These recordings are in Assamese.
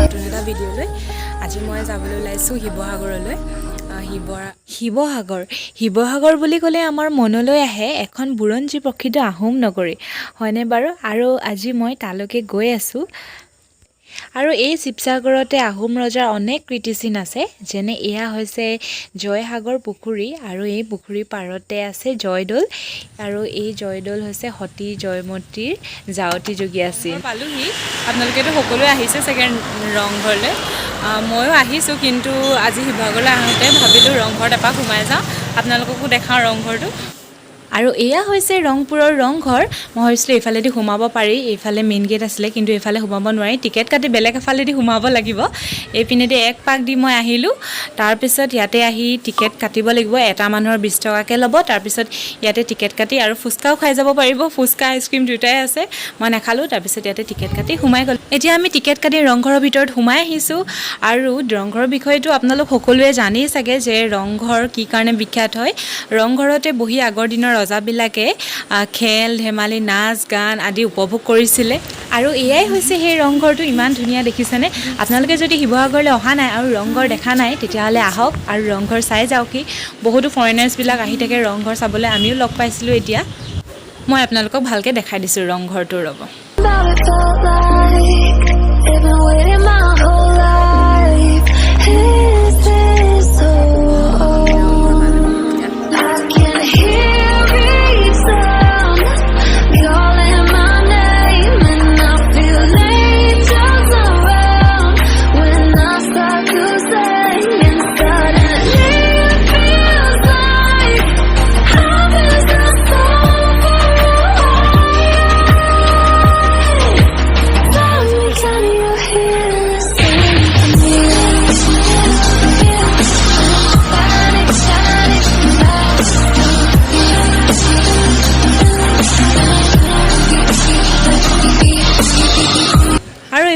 নতুন এটা ভিডিঅ' লৈ আজি মই যাবলৈ ওলাইছোঁ শিৱসাগৰলৈ। শিৱসাগৰ বুলি ক'লে আমাৰ মনলৈ আহে এখন বুৰঞ্জী প্ৰসিদ্ধ আহোম নগৰী, হয়নে বাৰু? আৰু আজি মই তালৈকে গৈ আছোঁ। আৰু এই শিৱসাগৰতে আহোম ৰজাৰ অনেক কীৰ্তিচিহ্ন আছে, যেনে এয়া হৈছে জয়সাগৰ পুখুৰী, আৰু এই পুখুৰীৰ পাৰতে আছে জয়দৌল, আৰু এই জয়দৌল হৈছে সতী জয়মতীৰ জাৱতী যোগী আছিল। পালোহি, আপোনালোকেতো সকলোৱে আহিছে চাগে ৰংঘৰলৈ, ময়ো আহিছোঁ, কিন্তু আজি শিৱসাগৰলৈ আহোঁতে ভাবিলোঁ ৰংঘৰত এপাক সোমাই যাওঁ, আপোনালোককো দেখাওঁ ৰংঘৰটো। আৰু এয়া হৈছে ৰংপুৰৰ ৰংঘৰ। মই ভাবিছিলোঁ এইফালেদি সোমাব পাৰি, এইফালে মেইন গেট আছিলে, কিন্তু এইফালে সোমাব নোৱাৰি, টিকেট কাটি বেলেগ এফালেদি সোমাব লাগিব। এইপিনেদি এক পাক দি মই আহিলোঁ, তাৰপিছত ইয়াতে আহি টিকেট কাটিব লাগিব, এটা মানুহৰ 20 টকাকৈ ল'ব। তাৰপিছত ইয়াতে টিকেট কাটি আৰু ফুচকাও খাই যাব পাৰিব, ফুচকা আইচক্ৰীম দুয়োটাই আছে, মই নাখালোঁ। তাৰপিছত ইয়াতে টিকেট কাটি সোমাই গ'লোঁ। এতিয়া আমি টিকেট কাটি ৰংঘৰৰ ভিতৰত সোমাই আহিছোঁ। আৰু ৰংঘৰৰ বিষয়েটো আপোনালোক সকলোৱে জানেই চাগে যে ৰংঘৰ কি কাৰণে বিখ্যাত হয়। ৰংঘৰতে বহি আগৰ দিনৰ ৰজাবিলাকে খেল ধেমালি নাচ গান আদি উপভোগ কৰিছিলে। আৰু এয়াই হৈছে সেই ৰংঘৰটো, ইমান ধুনীয়া দেখিছেনে? আপোনালোকে যদি শিৱসাগৰলৈ অহা নাই আৰু ৰংঘৰ দেখা নাই, তেতিয়াহ'লে আহক আৰু ৰংঘৰ চাই যাওকহি। বহুতো ফৰেনাৰ্ছবিলাক আহি থাকে ৰংঘৰ চাবলৈ, আমিও লগ পাইছিলোঁ। এতিয়া মই আপোনালোকক ভালকৈ দেখাই দিছোঁ ৰংঘৰটো, ৰ'ব।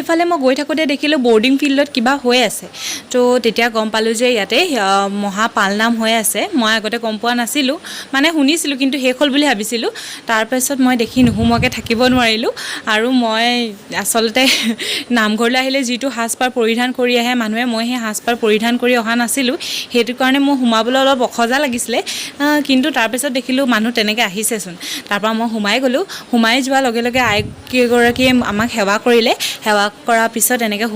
এইফালে মই গৈ থাকোঁতে দেখিলোঁ বৰ্ডিং ফিল্ডত কিবা হৈ আছে, তো তেতিয়া গম পালোঁ যে ইয়াতে মহা পালনাম হৈ আছে। মই আগতে গম পোৱা নাছিলোঁ, মানে শুনিছিলোঁ, কিন্তু শেষ হ'ল বুলি ভাবিছিলোঁ। তাৰপাছত মই দেখি নোসোমোৱাকৈ থাকিব নোৱাৰিলোঁ, আৰু মই আচলতে নামঘৰলৈ আহিলে যিটো সাজপাৰ পৰিধান কৰি আহে মানুহে, মই সেই সাজপাৰ পৰিধান কৰি অহা নাছিলোঁ, সেইটো কাৰণে মোৰ সোমাবলৈ অলপ অসজা লাগিছিলে। কিন্তু তাৰপিছত দেখিলোঁ মানুহ তেনেকৈ আহিছেচোন, তাৰপৰা মই সোমাই গ'লোঁ। সোমাই যোৱাৰ লগে লগে আইকেইগৰাকীয়ে আমাক সেৱা কৰিলে, সেৱা কৰাৰ পিছত এনেকৈ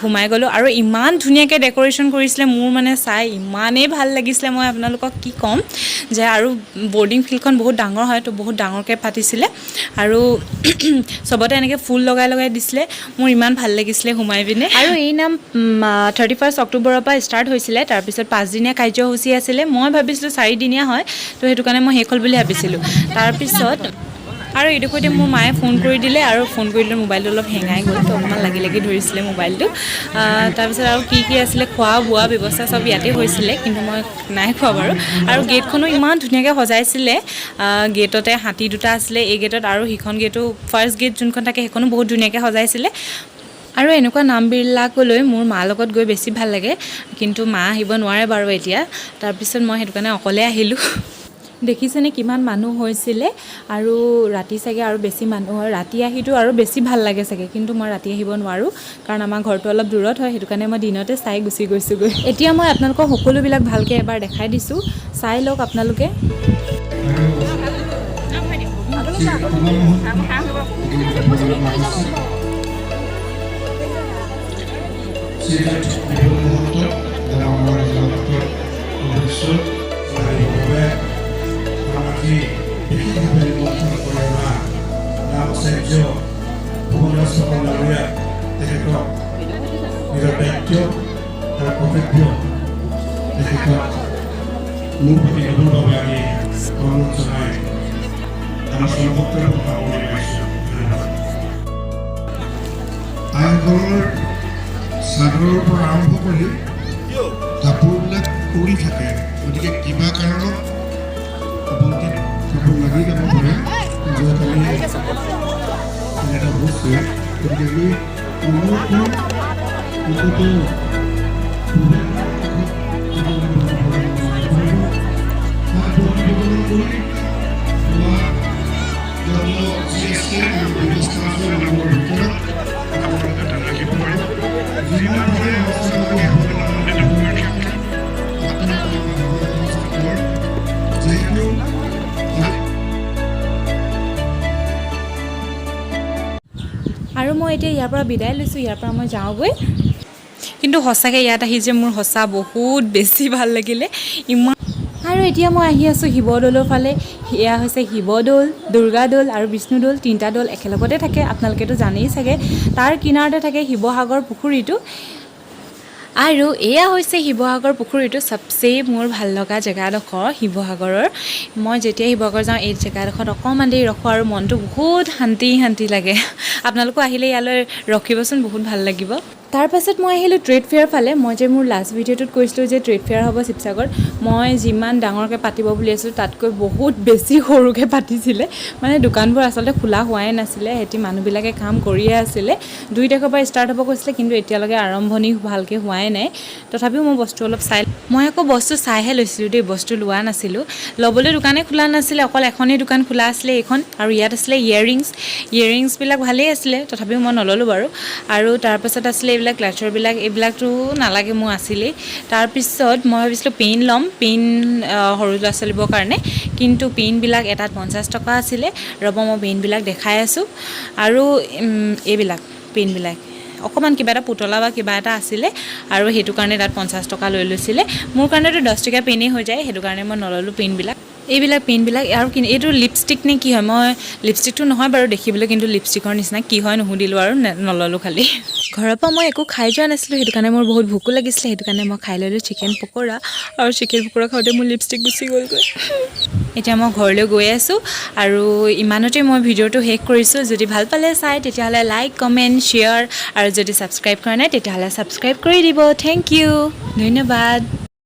সোমাই গ'লোঁ। আৰু ইমান ধুনীয়াকৈ ডেক'ৰেশ্যন কৰিছিলে, মোৰ মানে চাই ইমানেই ভাল লাগিছিলে, মই আপোনালোকক কি ক'ম যে। আৰু বৰ্ডিং ফিল্ডখন বহুত ডাঙৰ হয়, তো বহুত ডাঙৰকৈ পাতিছিলে, আৰু চবতে এনেকৈ ফুল লগাই দিছিলে, মোৰ ইমান ভাল লাগিছিলে সোমাই পিনে। আৰু এই নাম 31 অক্টোবৰৰ পৰা ষ্টাৰ্ট হৈছিলে, তাৰপিছত 5 দিনীয়া কাৰ্যসূচী আছিলে। মই ভাবিছিলোঁ 4 দিনীয়া হয়, তো সেইটো কাৰণে মই শেষ হ'ল বুলি ভাবিছিলোঁ। তাৰপিছত আৰু এইডোখৰতে মোৰ মায়ে ফোন কৰি দিলে, আৰু ফোন কৰি দিলে মোবাইলটো অলপ হেঙাই গ'ল, তো অকণমান লাগি ধৰিছিলে মোবাইলটো। তাৰপিছত আৰু কি আছিল খোৱা বোৱা ব্যৱস্থা চব ইয়াতে হৈছিলে, কিন্তু মই নাই খোৱা বাৰু। আৰু গেটখনো ইমান ধুনীয়াকৈ সজাইছিলে, গেটতে হাতী দুটা আছিলে এই গেটত, আৰু সিখন গেটো ফাৰ্ষ্ট গেট যোনখন থাকে সেইখনো বহুত ধুনীয়াকৈ সজাইছিলে। আৰু এনেকুৱা নামবিলাকলৈ মোৰ মাৰ লগত গৈ বেছি ভাল লাগে, কিন্তু মা আহিব নোৱাৰে বাৰু এতিয়া। তাৰপিছত মই সেইটো কাৰণে অকলে আহিলোঁ। দেখিছেনে কিমান মানুহ হৈছিলে, আৰু ৰাতি চাগে আৰু বেছি মানুহ হয়। ৰাতি আহিতো আৰু বেছি ভাল লাগে চাগে, কিন্তু মই ৰাতি আহিব নোৱাৰোঁ, কাৰণ আমাৰ ঘৰটো অলপ দূৰত হয়, সেইটো কাৰণে মই দিনতে চাই গুচি গৈছোঁগৈ। এতিয়া মই আপোনালোকক সকলোবিলাক ভালকৈ এবাৰ দেখাই দিছোঁ, চাই লওক আপোনালোকে। আইসকলৰ চাদৰৰ পৰা আৰম্ভ কৰি কাপোৰবিলাক উৰি থাকে, গতিকে কিবা কাৰণত বন্তিত কাপোৰ লাগি যাব পাৰে, যোৱাকালি এটা বস্তু। গতিকে আমি যিমান পাৰে নমস্কাৰ কৰিব যিহেতু আৰু মই এতিয়া ইয়াৰ পৰা বিদায় লৈছোঁ, ইয়াৰ পৰা মই যাওঁগৈ। কিন্তু সঁচাকৈ ইয়াত আহি যে মোৰ সঁচা বহুত বেছি ভাল লাগিলে ইমান। আৰু এতিয়া মই আহি আছোঁ শিৱদৌলৰ ফালে। এয়া হৈছে শিৱদৌল, দুৰ্গাদৌল আৰু বিষ্ণুদৌল, তিনিটা দৌল একেলগতে থাকে, আপোনালোকেতো জানেই চাগে। তাৰ কিনাৰতে থাকে শিৱসাগৰ পুখুৰীটো। আৰু এয়া হৈছে শিৱসাগৰ পুখুৰীটো চবচে মোৰ ভাল লগা জেগাডোখৰ শিৱসাগৰৰ। মই যেতিয়া শিৱসাগৰ যাওঁ এই জেগাডোখৰত অকণমান দেৰি ৰখোঁ আৰু মনটো বহুত শান্তি শান্তি লাগে। আপোনালোকো আহিলে ইয়ালৈ ৰখিবচোন, বহুত ভাল লাগিব। তাৰপাছত মই আহিলোঁ ট্ৰেড ফেয়াৰ ফালে। মই যে মোৰ লাষ্ট ভিডিঅ'টোত কৈছিলোঁ যে ট্ৰেড ফেয়াৰ হ'ব শিৱসাগৰত, মই যিমান ডাঙৰকৈ পাতিব বুলি আছিলোঁ তাতকৈ বহুত বেছি সৰুকৈ পাতিছিলে। মানে দোকানবোৰ আচলতে খোলা হোৱাই নাছিলে, সিহঁতি মানুহবিলাকে কাম কৰিয়ে আছিলে। 2 তাৰিখৰ পৰা ষ্টাৰ্ট হ'ব কৈছিলে, কিন্তু এতিয়ালৈকে আৰম্ভণি ভালকৈ হোৱাই নাই। তথাপিও মই বস্তু অলপ মই আকৌ বস্তু চাইহে লৈছিলোঁ দেই, বস্তু লোৱা নাছিলোঁ। ল'বলৈ দোকানে খোলা নাছিলে, অকল এখনেই দোকান খোলা আছিলে এইখন। আৰু ইয়াত আছিলে ইয়েৰিংছবিলাক ভালেই আছিলে, তথাপিও মই নল'লোঁ বাৰু। আৰু তাৰপাছত আছিলে এইবিলাক ক্লাটচাৰবিলাক, এইবিলাকতো নালাগে, মোৰ আছিলেই। তাৰপিছত মই ভাবিছিলোঁ পেইন ল'ম, পেইন সৰু ল'ৰা ছোৱালীবোৰৰ কাৰণে, কিন্তু পেইনবিলাক এটাত 50 টকা আছিলে। ৰ'ব মই পেইনবিলাক দেখাই আছোঁ। আৰু এইবিলাক পেইনবিলাক অকণমান কিবা এটা পুতলা বা কিবা এটা আছিলে, আৰু সেইটো কাৰণে তাত 50 টকা লৈ লৈছিলে। মোৰ কাৰণেতো 10 টকীয়া পেইনেই হৈ যায়, সেইটো কাৰণে মই নল'লোঁ পেইনবিলাক। এইবিলাক পেইনবিলাক আৰু এইটো লিপষ্টিক নে কি হয়, মই লিপষ্টিকটো নহয় বাৰু দেখিবলৈ, কিন্তু লিপষ্টিকৰ নিচিনা কি হয় নুসুধিলোঁ আৰু নল'লোঁ খালি। ঘৰৰ পৰা মই একো খাই যোৱা নাছিলোঁ, সেইটো কাৰণে মোৰ বহুত ভোকো লাগিছিলে, সেইটো কাৰণে মই খাই ল'লোঁ চিকেন পকোৰা। আৰু চিকেন পকোৰা খাওঁতে মোৰ লিপষ্টিক গুচি গ'লগৈ। এতিয়া মই ঘৰলৈ গৈ আছোঁ, আৰু ইমানতে মই ভিডিঅ'টো শেষ কৰিছোঁ। যদি ভাল পালে চাই তেতিয়াহ'লে লাইক, কমেণ্ট, শ্বেয়াৰ, আৰু যদি ছাবস্ক্ৰাইব কৰা নাই তেতিয়াহ'লে ছাবস্ক্ৰাইব কৰি দিব। থেংক ইউ, ধন্যবাদ।